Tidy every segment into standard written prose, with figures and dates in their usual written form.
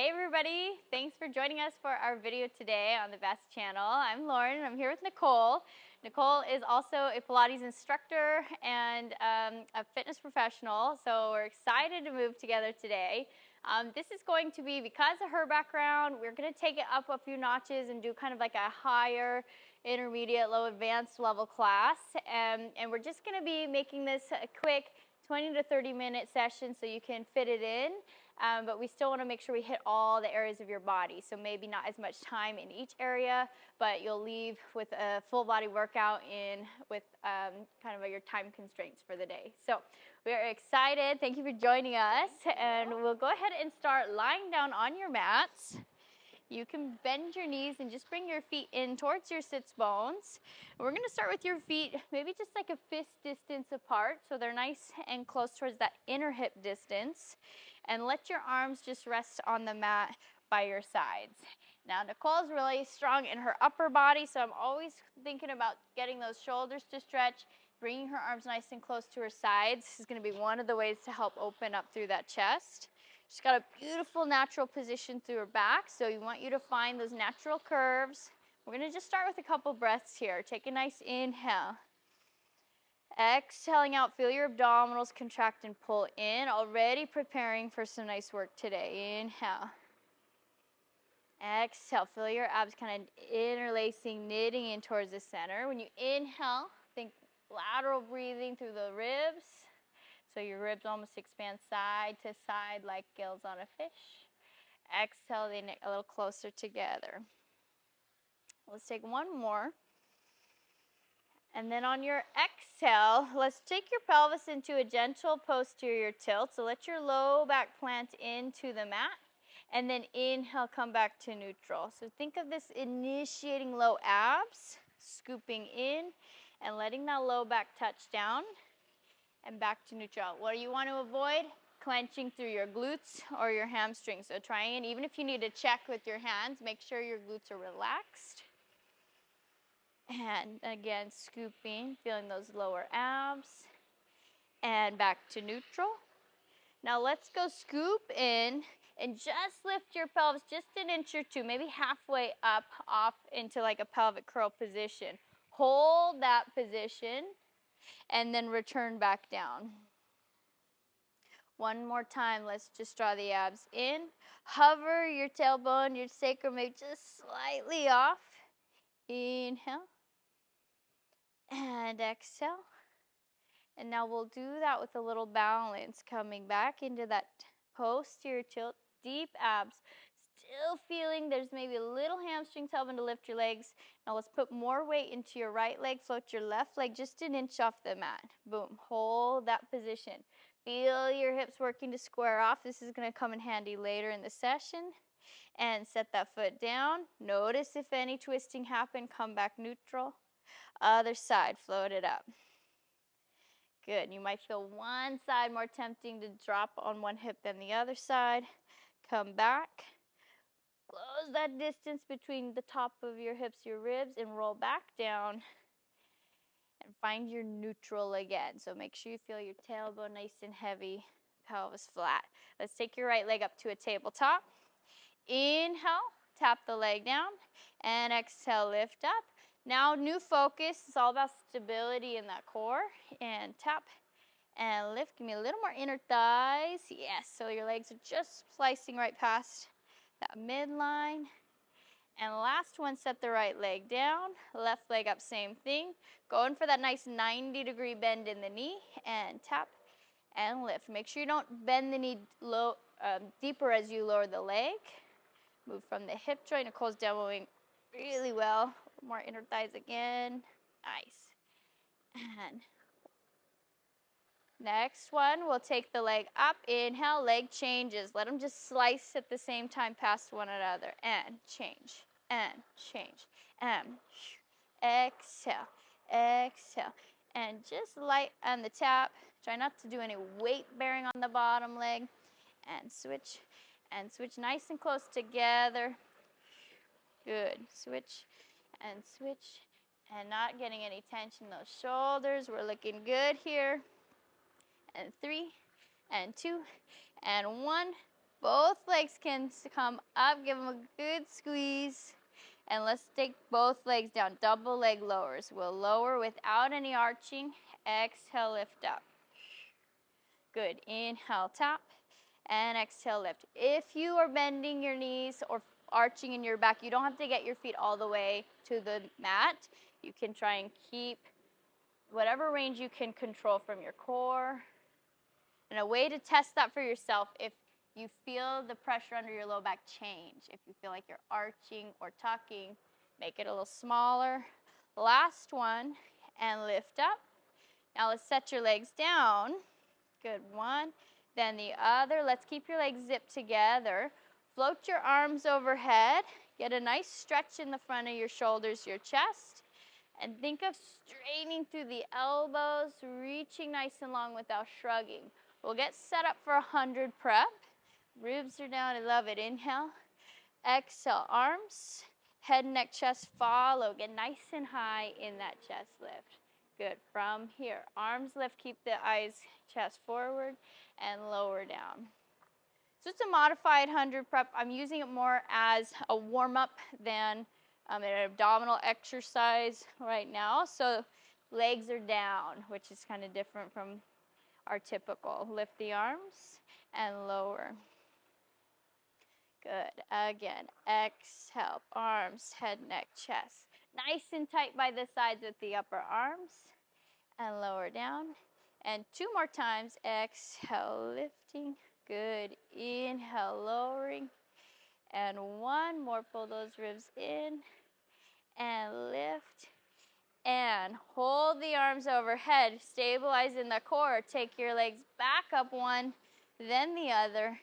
Hey everybody, thanks for joining us for our video today on the BASI channel. I'm Lauren and I'm here with Nicole. Nicole is also a Pilates instructor and a fitness professional, so we're excited to move together today. This is going to be, because of her background, we're going to take it up a few notches and do kind of like a higher, intermediate, low advanced level class. And we're just going to be making this a quick 20 to 30 minute session so you can fit it in. But we still want to make sure we hit all the areas of your body. So maybe not as much time in each area, but you'll leave with a full body workout with kind of your time constraints for the day. So we are excited. Thank you for joining us. And we'll go ahead and start lying down on your mats. You can bend your knees and just bring your feet in towards your sits bones. We're going to start with your feet maybe just like a fist distance apart, so they're nice and close towards that inner hip distance. And let your arms just rest on the mat by your sides. Now, Nicole's really strong in her upper body, so I'm always thinking about getting those shoulders to stretch, bringing her arms nice and close to her sides. This is going to be one of the ways to help open up through that chest. She's got a beautiful natural position through her back, so you want you to find those natural curves. We're going to just start with a couple breaths here. Take a nice inhale. Exhaling out, feel your abdominals contract and pull in. Already preparing for some nice work today. Inhale. Exhale, feel your abs kind of interlacing, knitting in towards the center. When you inhale, think lateral breathing through the ribs. So your ribs almost expand side to side like gills on a fish. Exhale, they knit a little closer together. Let's take one more. And then on your exhale, let's take your pelvis into a gentle posterior tilt. So let your low back plant into the mat. And then inhale, come back to neutral. So think of this initiating low abs, scooping in, and letting that low back touch down. And back to neutral. What do you want to avoid? Clenching through your glutes or your hamstrings. So try and, even if you need to check with your hands, make sure your glutes are relaxed. And again, scooping, feeling those lower abs. And back to neutral. Now let's go scoop in and just lift your pelvis just an inch or two, maybe halfway up, off into like a pelvic curl position. Hold that position. And then return back down. One more time, let's just draw the abs in. Hover your tailbone, your sacrum maybe just slightly off. Inhale. And exhale. And now we'll do that with a little balance, coming back into that posterior tilt, deep abs. Still feeling there's maybe a little hamstrings helping to lift your legs. Now let's put more weight into your right leg. Float your left leg just an inch off the mat. Boom. Hold that position. Feel your hips working to square off. This is going to come in handy later in the session. And set that foot down. Notice if any twisting happened. Come back neutral. Other side. Float it up. Good. You might feel one side more tempting to drop on one hip than the other side. Come back. Close that distance between the top of your hips, your ribs, and roll back down. And find your neutral again. So make sure you feel your tailbone nice and heavy, pelvis flat. Let's take your right leg up to a tabletop. Inhale, tap the leg down, and exhale, lift up. Now, new focus. It's all about stability in that core. And tap and lift. Give me a little more inner thighs. Yes, so your legs are just slicing right past that midline. And last one, set the right leg down, left leg up, same thing. Going for that nice 90-degree bend in the knee, and tap and lift. Make sure you don't bend the knee deeper as you lower the leg. Move from the hip joint. Nicole's demoing really well. More inner thighs again. Nice. And next one, we'll take the leg up. Inhale, leg changes. Let them just slice at the same time past one another. And change, and change, and exhale, exhale. And just light on the tap. Try not to do any weight bearing on the bottom leg. And switch nice and close together. Good. Switch, and not getting any tension in those shoulders. We're looking good here. And 3, and 2, and 1. Both legs can come up, give them a good squeeze. And let's take both legs down, double leg lowers. We'll lower without any arching. Exhale, lift up. Good, inhale, tap, and exhale, lift. If you are bending your knees or arching in your back, you don't have to get your feet all the way to the mat. You can try and keep whatever range you can control from your core. And a way to test that for yourself, if you feel the pressure under your low back change, if you feel like you're arching or tucking, make it a little smaller. Last one, and lift up. Now let's set your legs down. Good, one, then the other. Let's keep your legs zipped together. Float your arms overhead. Get a nice stretch in the front of your shoulders, your chest. And think of straining through the elbows, reaching nice and long without shrugging. We'll get set up for 100 prep. Ribs are down, I love it. Inhale, exhale, arms, head, neck, chest, follow. Get nice and high in that chest lift. Good, from here, arms lift, keep the eyes, chest forward, and lower down. So it's a modified 100 prep. I'm using it more as a warm-up than an abdominal exercise right now. So legs are down, which is kind of different from our typical. Lift the arms and lower. Good. Again, exhale, arms, head, neck, chest. Nice and tight by the sides with the upper arms. And lower down. And 2 more times. Exhale, lifting. Good. Inhale, lowering. And 1 more. Pull those ribs in. And lift. And hold the arms overhead. Stabilize in the core. Take your legs back up 1, then the other.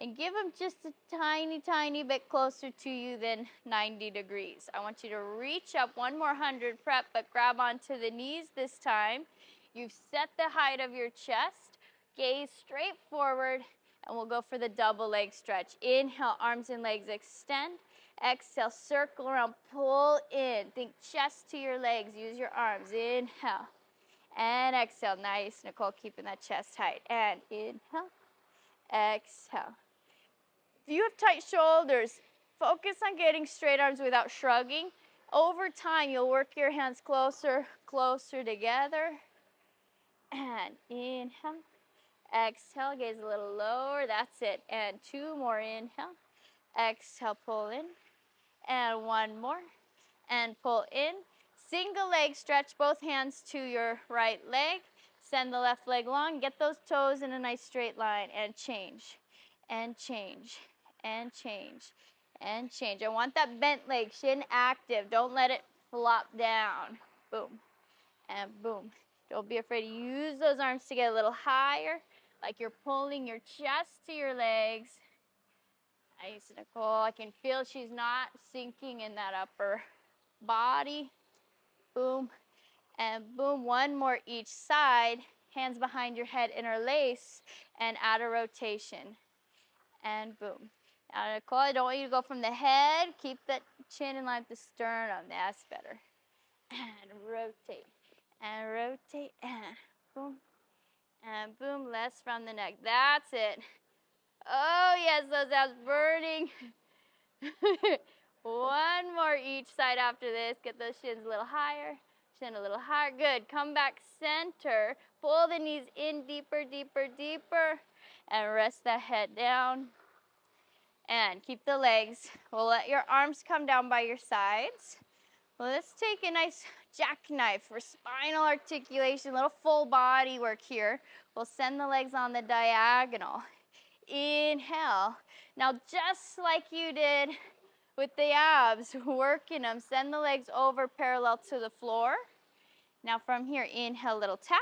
And give them just a tiny, tiny bit closer to you than 90 degrees. I want you to reach up 1 more 100 prep, but grab onto the knees this time. You've set the height of your chest. Gaze straight forward, and we'll go for the double leg stretch. Inhale, arms and legs extend. Exhale, circle around, pull in. Think chest to your legs. Use your arms. Inhale, and exhale. Nice, Nicole, keeping that chest tight. And inhale, exhale. If you have tight shoulders, focus on getting straight arms without shrugging. Over time, you'll work your hands closer, closer together. And inhale, exhale, gaze a little lower. That's it. And 2 more. Inhale, exhale, pull in. And 1 more. And pull in. Single leg stretch, both hands to your right leg. Send the left leg long. Get those toes in a nice straight line. And change. And change. And change, and change. I want that bent leg, shin active. Don't let it flop down. Boom, and boom. Don't be afraid to use those arms to get a little higher, like you're pulling your chest to your legs. Nice, Nicole. I can feel she's not sinking in that upper body. Boom, and boom. 1 more each side. Hands behind your head, interlace, and add a rotation. And boom. Now, Nicole, I don't want you to go from the head. Keep that chin in line with the sternum. That's better. And rotate. And rotate. And boom. And boom. Less from the neck. That's it. Oh, yes, those abs burning. 1 more each side after this. Get those shins a little higher. Chin a little higher. Good. Come back center. Pull the knees in deeper, deeper, deeper. And rest that head down. And keep the legs. We'll let your arms come down by your sides. Well, let's take a nice jackknife for spinal articulation, little full body work here. We'll send the legs on the diagonal. Inhale. Now, just like you did with the abs, working them, send the legs over parallel to the floor. Now, from here, inhale, little tap.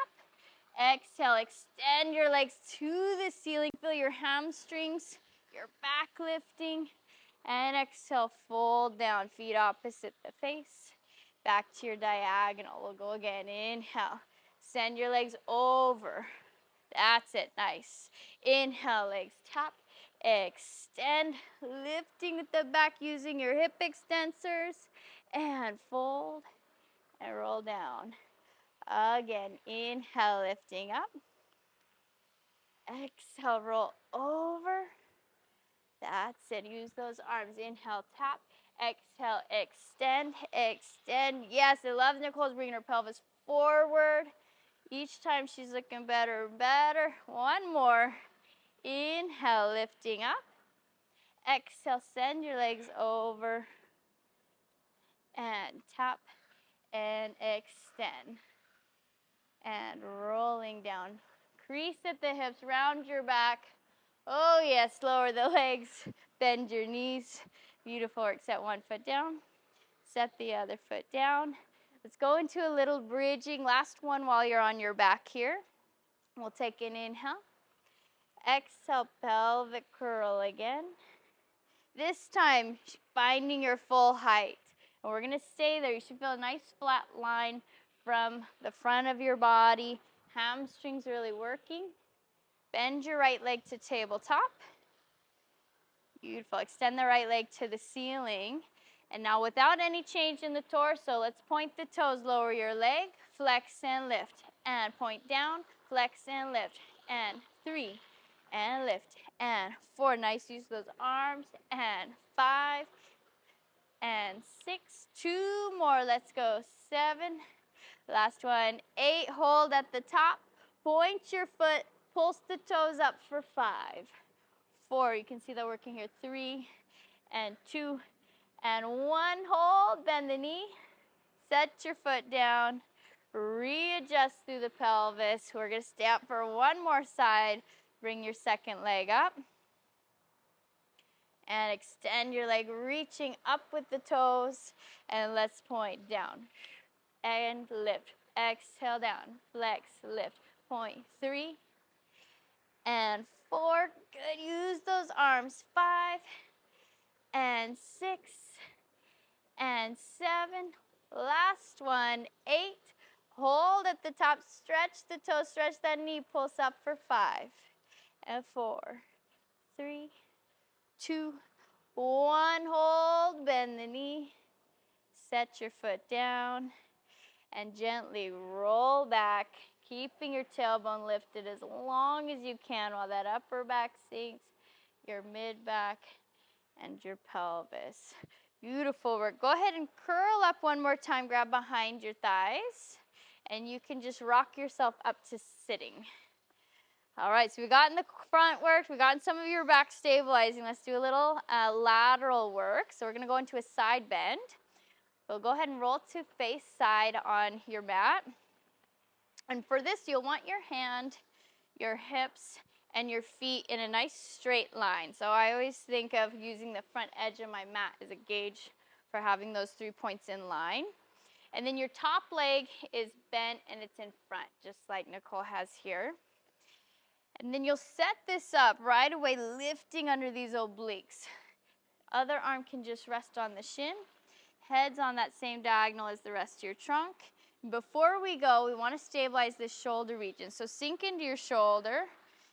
Exhale, extend your legs to the ceiling. Feel your hamstrings, your back lifting. And exhale, fold down, feet opposite the face. Back to your diagonal. We'll go again. Inhale, send your legs over. That's it, nice. Inhale, legs tap, extend, lifting with the back using your hip extensors. And fold and roll down. Again, inhale, lifting up. Exhale, roll over. That's it. Use those arms. Inhale, tap. Exhale, extend, extend. Yes, I love Nicole's bringing her pelvis forward. Each time she's looking better and better. One more. Inhale, lifting up. Exhale, send your legs over. And tap and extend. And rolling down. Crease at the hips, round your back. Oh yes, lower the legs, bend your knees. Beautiful work. Set one foot down, set the other foot down. Let's go into a little bridging. Last one while you're on your back here. We'll take an inhale. Exhale, pelvic curl again. This time, finding your full height. And we're gonna stay there. You should feel a nice flat line from the front of your body. Hamstrings really working. Bend your right leg to tabletop. Beautiful. Extend the right leg to the ceiling. And now without any change in the torso, let's point the toes, lower your leg, flex and lift. And point down, flex and lift. And 3, and lift. And 4, nice, use those arms. And 5, and 6, 2 more, let's go. 7, last one, 8, hold at the top. Point your foot, pulse the toes up for 5. 4, you can see that working here. 3, and 2, and 1. Hold, bend the knee, set your foot down, readjust through the pelvis. We're gonna stay up for one more side. Bring your second leg up, and extend your leg, reaching up with the toes, and let's point down, and lift. Exhale down, flex, lift. Point, 3, and 4, good, use those arms. 5, and 6, and 7, last one, 8, hold at the top, stretch the toes, stretch that knee, pulse up for 5, and 4, 3, 2, 1, hold, bend the knee, set your foot down, and gently roll back, keeping your tailbone lifted as long as you can while that upper back sinks, your mid back, and your pelvis. Beautiful work. Go ahead and curl up one more time. Grab behind your thighs, and you can just rock yourself up to sitting. All right, so we got in the front work. We got in some of your back stabilizing. Let's do a little lateral work. So we're going to go into a side bend. So go ahead and roll to face side on your mat. And for this, you'll want your hand, your hips, and your feet in a nice straight line. So I always think of using the front edge of my mat as a gauge for having those 3 points in line. And then your top leg is bent and it's in front, just like Nicole has here. And then you'll set this up right away, lifting under these obliques. Other arm can just rest on the shin. Head's on that same diagonal as the rest of your trunk. Before we go, we want to stabilize the shoulder region. So sink into your shoulder.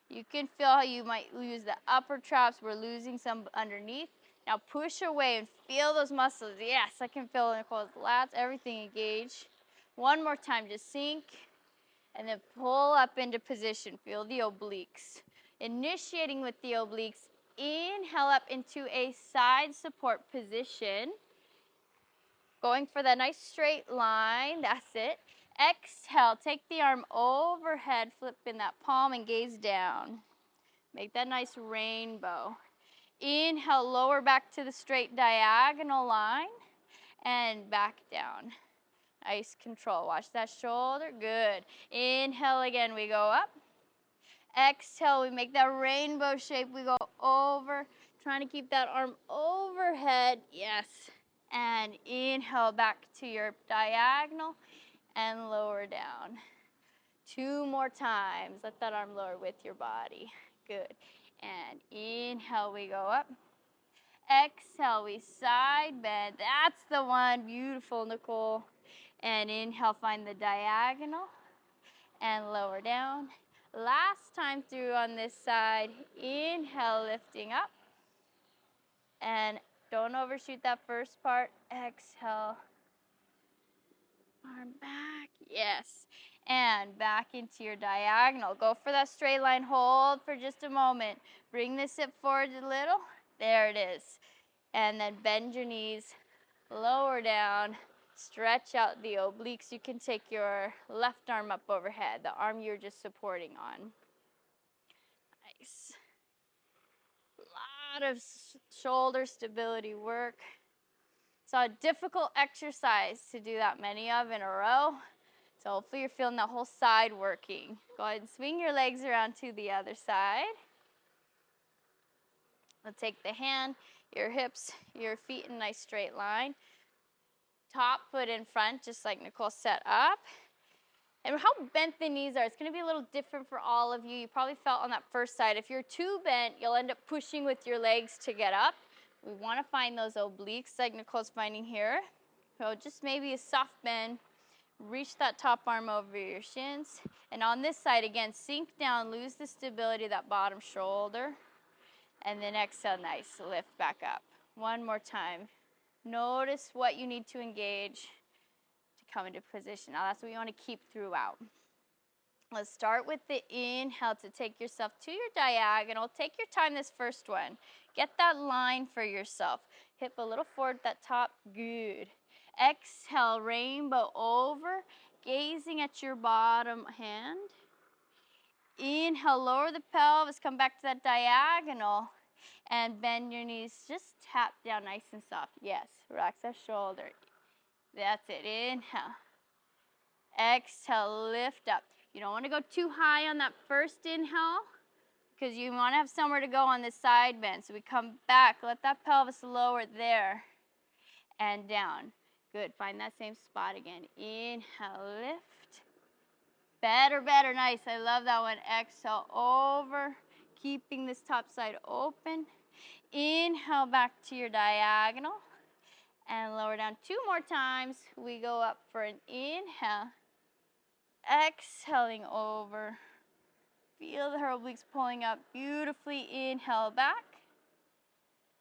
You can feel how you might lose the upper traps. We're losing some underneath. Now push away and feel those muscles. Yes, I can feel Nicole's lats, everything engaged. One more time, just sink. And then pull up into position. Feel the obliques. Initiating with the obliques, inhale up into a side support position. Going for that nice straight line, that's it. Exhale, take the arm overhead, flip in that palm and gaze down. Make that nice rainbow. Inhale, lower back to the straight diagonal line and back down. Nice control. Watch that shoulder. Good. Inhale again. We go up. Exhale. We make that rainbow shape. We go over. Trying to keep that arm overhead. Yes. And inhale back to your diagonal and lower down. 2 more times. Let that arm lower with your body. Good. And inhale. We go up. Exhale. We side bend. That's the one. Beautiful, Nicole. And inhale, find the diagonal, and lower down. Last time through on this side, inhale, lifting up. And don't overshoot that first part. Exhale, arm back, yes. And back into your diagonal. Go for that straight line, hold for just a moment. Bring the hip forward a little, There it is. And then bend your knees, lower down, stretch out the obliques. You can take your left arm up overhead, the arm you're just supporting on. Nice. A lot of shoulder stability work. It's a difficult exercise to do that many of in a row. So hopefully you're feeling that whole side working. Go ahead and swing your legs around to the other side. We'll take the hand, your hips, your feet in a nice straight line. Top foot in front, just like Nicole set up. And how bent the knees are, it's going to be a little different for all of you. You probably felt on that first side. If you're too bent, you'll end up pushing with your legs to get up. We want to find those obliques like Nicole's finding here. So just maybe a soft bend. Reach that top arm over your shins. And on this side, again, sink down, lose the stability of that bottom shoulder. And then exhale, nice, lift back up. One more time. Notice what you need to engage to come into position. Now that's what you want to keep throughout. Let's start with the inhale to take yourself to your diagonal. Take your time this first one. Get that line for yourself. Hip a little forward at that top. Good. Exhale, rainbow over, gazing at your bottom hand. Inhale, lower the pelvis, come back to that diagonal, and bend your knees. Just tap down nice and soft. Yes, relax that shoulder. That's it. Inhale. Exhale, lift up. You don't want to go too high on that first inhale because you want to have somewhere to go on this side bend. So we come back, let that pelvis lower there and down. Good, find that same spot again. Inhale, lift. Better, better, nice. I love that one. Exhale, over, keeping this top side open. Inhale, back to your diagonal. And lower down 2 more times. We go up for an inhale. Exhaling over. Feel the obliques pulling up beautifully. Inhale, back.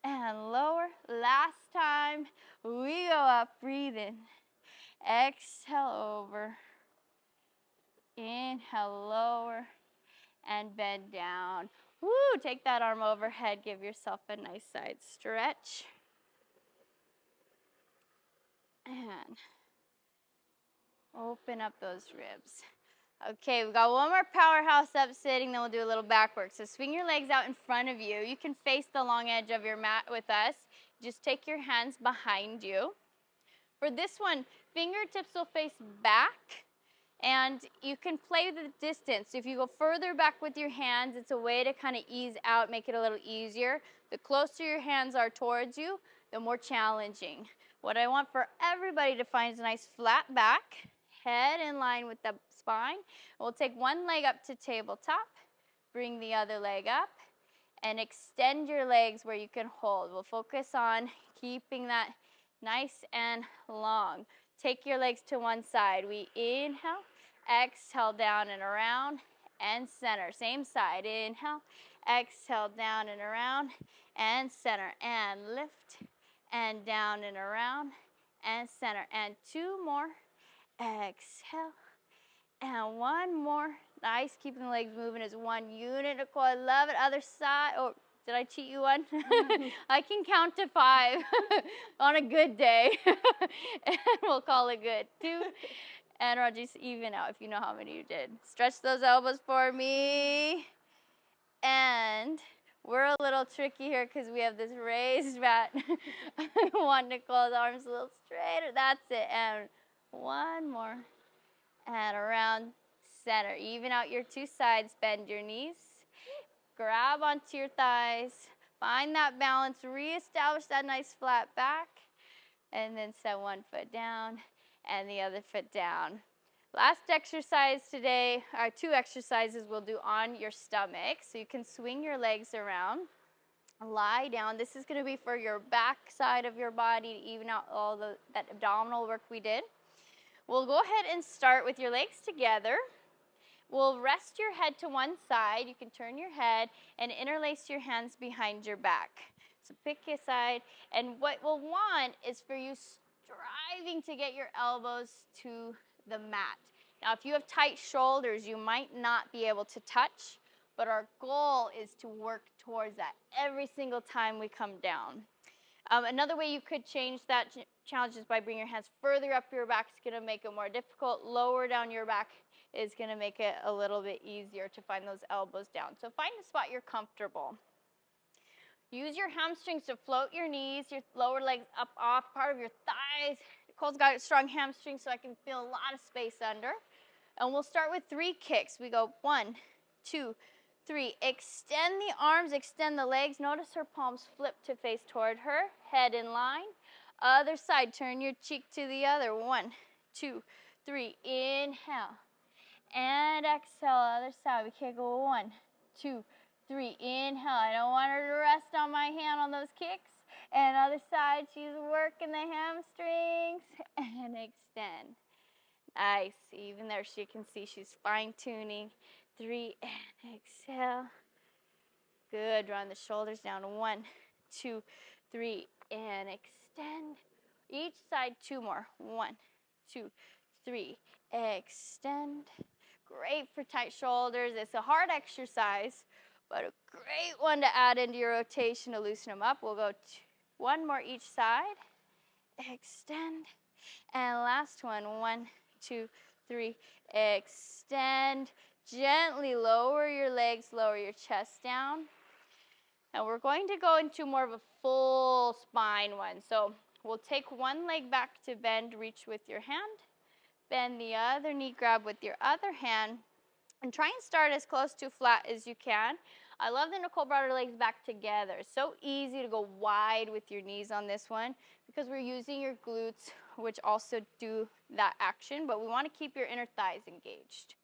And lower. Last time. We go up, breathe in. Exhale over. Inhale, lower. And bend down. Woo, take that arm overhead. Give yourself a nice side stretch. And open up those ribs. Okay, we've got one more powerhouse up sitting, then we'll do a little back work. So swing your legs out in front of you. You can face the long edge of your mat with us. Just take your hands behind you. For this one, fingertips will face back, and you can play the distance. If you go further back with your hands, it's a way to kind of ease out, make it a little easier. The closer your hands are towards you, the more challenging. What I want for everybody to find is a nice flat back, head in line with the spine. We'll take one leg up to tabletop, bring the other leg up, and extend your legs where you can hold. We'll focus on keeping that nice and long. Take your legs to one side. We inhale, exhale down and around, and center. Same side. Inhale, exhale down and around, and center. And lift, and down and around, and center. And 2 more. Exhale. And 1 more. Nice, keeping the legs moving as one unit. Nicole, I love it. Other side. Oh, did I cheat you one? I can count to 5 on a good day. And we'll call it good. 2. And I'll just even out if you know how many you did. Stretch those elbows for me. And we're a little tricky here because we have this raised mat. I want Nicole's arms a little straighter. That's it. And 1 more. And around center. Even out your 2 sides. Bend your knees. Grab onto your thighs. Find that balance. Reestablish that nice flat back. And then set 1 foot down and the other foot down. Last exercise today, or 2 exercises we'll do on your stomach. So you can swing your legs around. Lie down. This is going to be for your back side of your body to even out all that abdominal work we did. We'll go ahead and start with your legs together. We'll rest your head to one side. You can turn your head and interlace your hands behind your back. So pick a side. And what we'll want is for you striving to get your elbows to the mat. Now, if you have tight shoulders, you might not be able to touch. but our goal is to work towards that every single time we come down. Another way you could change that challenge is by bringing your hands further up your back. It's going to make it more difficult. Lower down your back is going to make it a little bit easier to find those elbows down. So find a spot you're comfortable. Use your hamstrings to float your knees, your lower legs up off, part of your thighs. Nicole's got strong hamstrings, so I can feel a lot of space under. And we'll start with 3 kicks. We go 1, 2, 3. Extend the arms, extend the legs. Notice her palms flip to face toward her. Head in line. Other side, turn your cheek to the other. 1, 2, 3. Inhale. And exhale, other side. We can go 1, 2, 3. Inhale. I don't want her to rest on my hand on those kicks. And other side, she's working the hamstrings. And extend. Nice. Even there, she can see she's fine-tuning. 3, and exhale. Good. Drawing the shoulders down. 1, 2, 3, and extend. Each side, 2 more. 1, 2, 3. Extend. Great for tight shoulders. It's a hard exercise, but a great one to add into your rotation to loosen them up. We'll go 1 more each side. Extend. And last one. 1, 2, 3. Extend. Gently lower your legs, lower your chest down. And we're going to go into more of a full spine one. So we'll take one leg back to bend, reach with your hand. Bend the other knee, grab with your other hand. And try and start as close to flat as you can. I love that Nicole brought her legs back together. It's so easy to go wide with your knees on this one because we're using your glutes, which also do that action, but we want to keep your inner thighs engaged.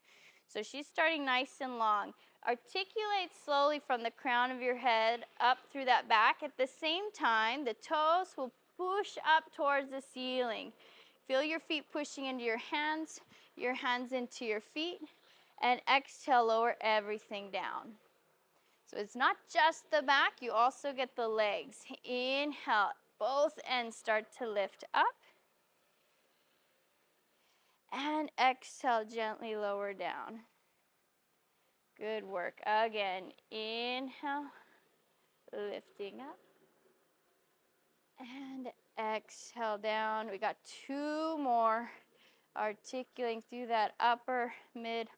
So she's starting nice and long. Articulate slowly from the crown of your head up through that back. At the same time, the toes will push up towards the ceiling. Feel your feet pushing into your hands into your feet. And exhale, lower everything down. So it's not just the back, you also get the legs. Inhale, both ends start to lift up. And exhale, gently lower down. Good work. Again, inhale, lifting up. And exhale down. We got 2 more. Articulating through that upper, mid,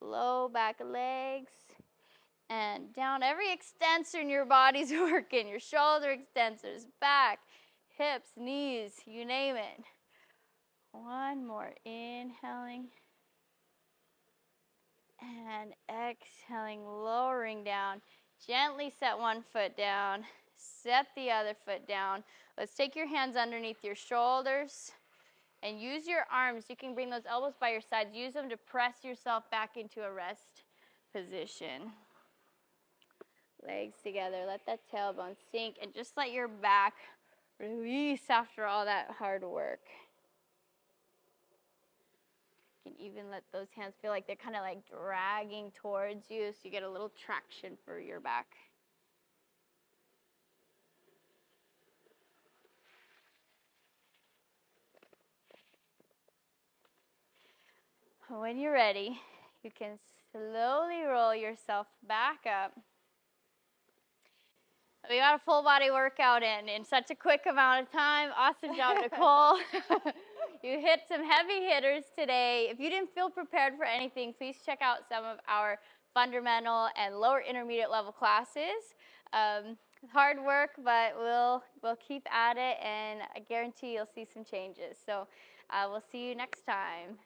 low back legs. And down. Every extensor in your body's working. Your shoulder extensors, back, hips, knees, you name it. 1 more. Inhaling. And exhaling, lowering down. Gently set one foot down. Set the other foot down. Let's take your hands underneath your shoulders. And use your arms. You can bring those elbows by your sides. Use them to press yourself back into a rest position. Legs together. Let that tailbone sink. And just let your back release after all that hard work. You can even let those hands feel like they're kind of like dragging towards you so you get a little traction for your back. When you're ready, you can slowly roll yourself back up. We got a full body workout in such a quick amount of time. Awesome job, Nicole. You hit some heavy hitters today. If you didn't feel prepared for anything, please check out some of our fundamental and lower intermediate level classes. Hard work, but we'll keep at it, and I guarantee you'll see some changes. So we'll see you next time.